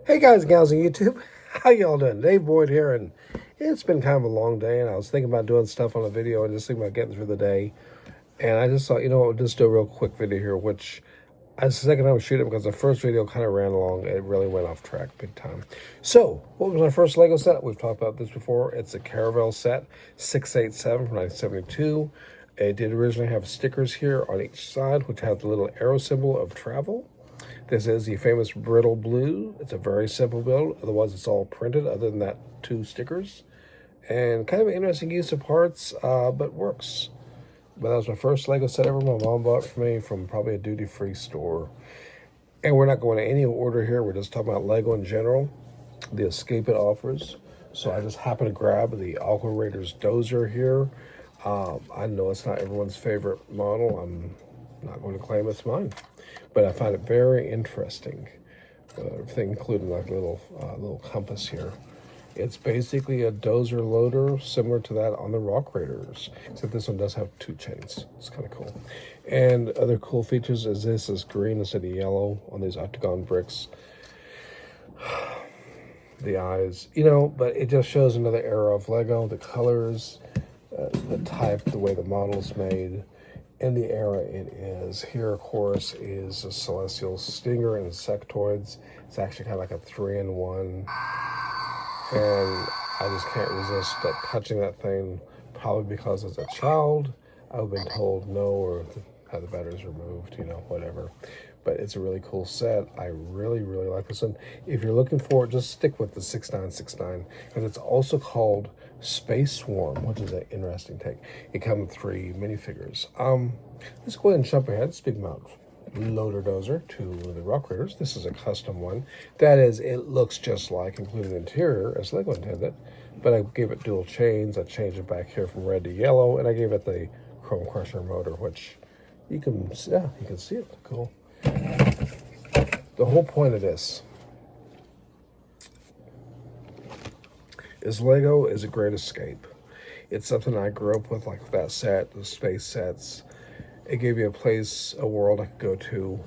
Hey guys and gals on YouTube, how y'all doing? Dave Boyd here, and it's been kind of a long day, and I was thinking about doing stuff on a video and just thinking about getting through the day, and I just thought, you know what, just do a real quick video here, which it's the second time I shoot it because the first video kind of ran along. It really went off track big time. So, what was my first Lego set? We've talked about this before. It's a Caravel set, 687 from 1972. It did originally have stickers here on each side, which had the little arrow symbol of travel. This is the famous brittle blue. It's a very simple build. Otherwise, it's all printed other than that two stickers. And kind of an interesting use of parts, but works. But that was my first Lego set ever. My mom bought it for me from probably a duty-free store. And we're not going to any order here. We're just talking about Lego in general, the escape it offers. So I just happened to grab the Aqua Raiders Dozer here. I know it's not everyone's favorite model. I'm not going to claim it's mine, but I find it very interesting. Everything including like a little compass here. It's basically a Dozer loader similar to that on the Rock Raiders, except this one does have two chains. It's kind of cool. And other cool features is this is green instead of yellow on these octagon bricks. The eyes, you know, but it just shows another era of Lego. The colors, the type, the way the model's made, and the era it is. Here, of course, is a Celestial Stinger and Sectoids. It's actually kind of like a 3-in-1. And I just can't resist touching that thing, probably because as a child, I've been told no or have the batteries removed, you know, whatever. But it's a really cool set. I really, really like this one. If you're looking for it, just stick with the 6969, because it's also called Space Swarm, which is an interesting take. It comes with 3 minifigures. Let's go ahead and jump ahead. Speaking about loader dozer to the Rock Raiders, this is a custom one. That is, it looks just like, including the interior, as Lego intended. But I gave it dual chains. I changed it back here from red to yellow, and I gave it the Chrome Crusher motor, which you can see it. Cool. The whole point of this is Lego is a great escape. It's something I grew up with, like that set, the space sets. It gave you a place, a world I could go to,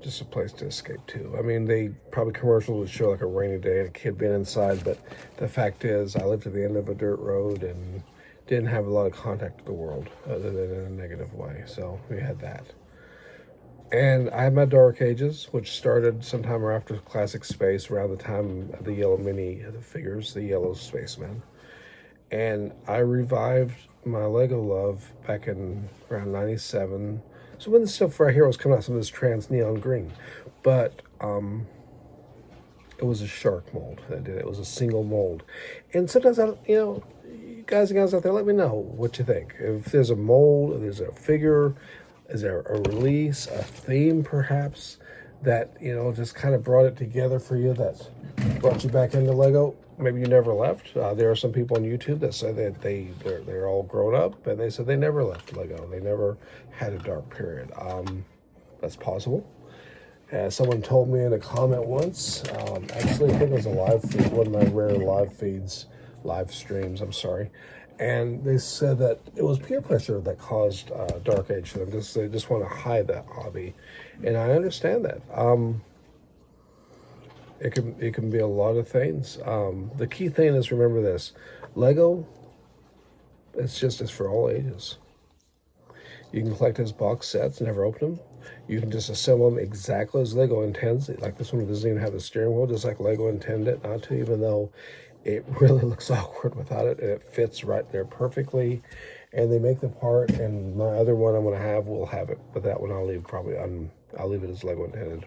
just a place to escape to. I mean, they probably commercials would show like a rainy day and a kid being inside, but the fact is I lived at the end of a dirt road and didn't have a lot of contact with the world other than in a negative way. So we had that. And I had my Dark Ages, which started sometime after Classic Space, around the time of the yellow mini the figures, the yellow spacemen. And I revived my Lego love back in around 97. So when this stuff right here was coming out, some of this trans neon green. But it was a shark mold that did it. It was a single mold. And sometimes, you guys and gals out there, let me know what you think. If there's a mold, if there's a figure, is there a release, a theme perhaps, that, just kind of brought it together for you, that brought you back into Lego? Maybe you never left. There are some people on YouTube that say that they're all grown up, and they said they never left Lego. They never had a dark period. That's possible. Someone told me in a comment once, actually I think it was a live feed, one of my rare live streams, I'm sorry. And they said that it was peer pressure that caused Dark Age for them. They just want to hide that hobby. And I understand that. It can be a lot of things. The key thing is, remember this. Lego, it's for all ages. You can collect his box sets, never open them. You can just assemble them exactly as Lego intends. Like this one doesn't even have the steering wheel, just like Lego intended it not to, even though it really looks awkward without it, and it fits right there perfectly. And they make the part, and my other one I'm going to have will have it, but that one I'll leave I'll leave it as Lego intended.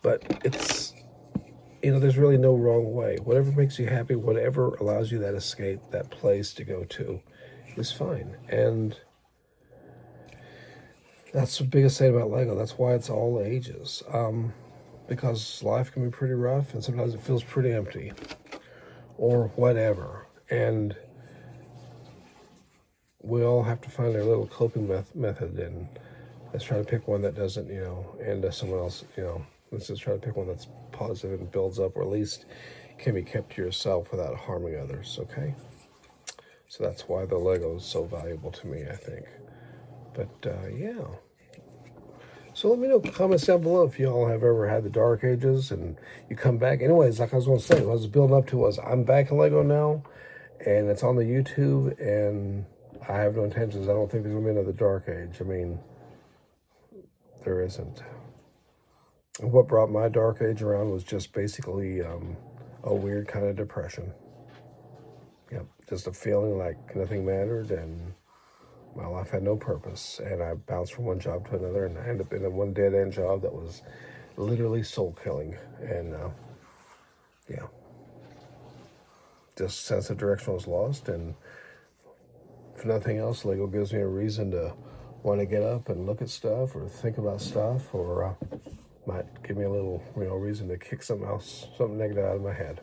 But it's, there's really no wrong way. Whatever makes you happy, whatever allows you that escape, that place to go to, is fine. And that's the biggest thing about Lego. That's why it's all ages. Because life can be pretty rough, and sometimes it feels pretty empty, or whatever. And we all have to find our little coping method, and let's try to pick one that doesn't, end someone else, let's just try to pick one that's positive and builds up, or at least can be kept to yourself without harming others, okay? So that's why the Lego is so valuable to me, I think. But, yeah. So let me know, comments down below if y'all have ever had the Dark Ages and you come back. Anyways, like I was going to say, what I was building up to was I'm back in Lego now, and it's on the YouTube, and I have no intentions. I don't think there's going to be another Dark Age. I mean, there isn't. And what brought my Dark Age around was just basically a weird kind of depression. Yep, just a feeling like nothing mattered and my life had no purpose. And I bounced from one job to another, and I ended up in a one dead-end job that was literally soul-killing. And yeah, just sense of direction was lost. And if nothing else, Lego gives me a reason to want to get up and look at stuff or think about stuff, or might give me a little reason to kick something negative out of my head.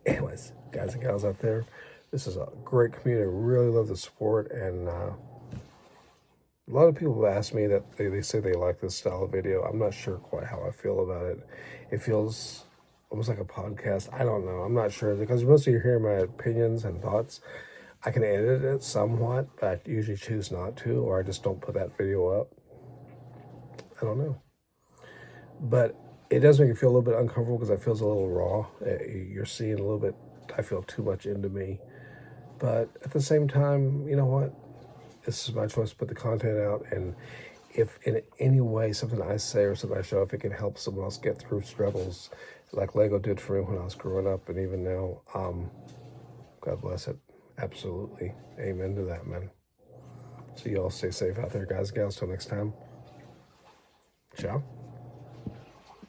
Anyways, guys and gals out there, this is a great community. I really love the support, and a lot of people have asked me that they say they like this style of video. I'm not sure quite how I feel about it. It feels almost like a podcast. I don't know. I'm not sure, because mostly you're hearing my opinions and thoughts. I can edit it somewhat, but I usually choose not to, or I just don't put that video up. I don't know. But it does make me feel a little bit uncomfortable because it feels a little raw. You're seeing a little bit, I feel, too much into me. But at the same time, you know what? This is my choice to put the content out. And if in any way something I say or something I show, if it can help someone else get through struggles like Lego did for me when I was growing up and even now, God bless it. Absolutely. Amen to that, man. So you all stay safe out there, guys and gals. Till next time. Ciao.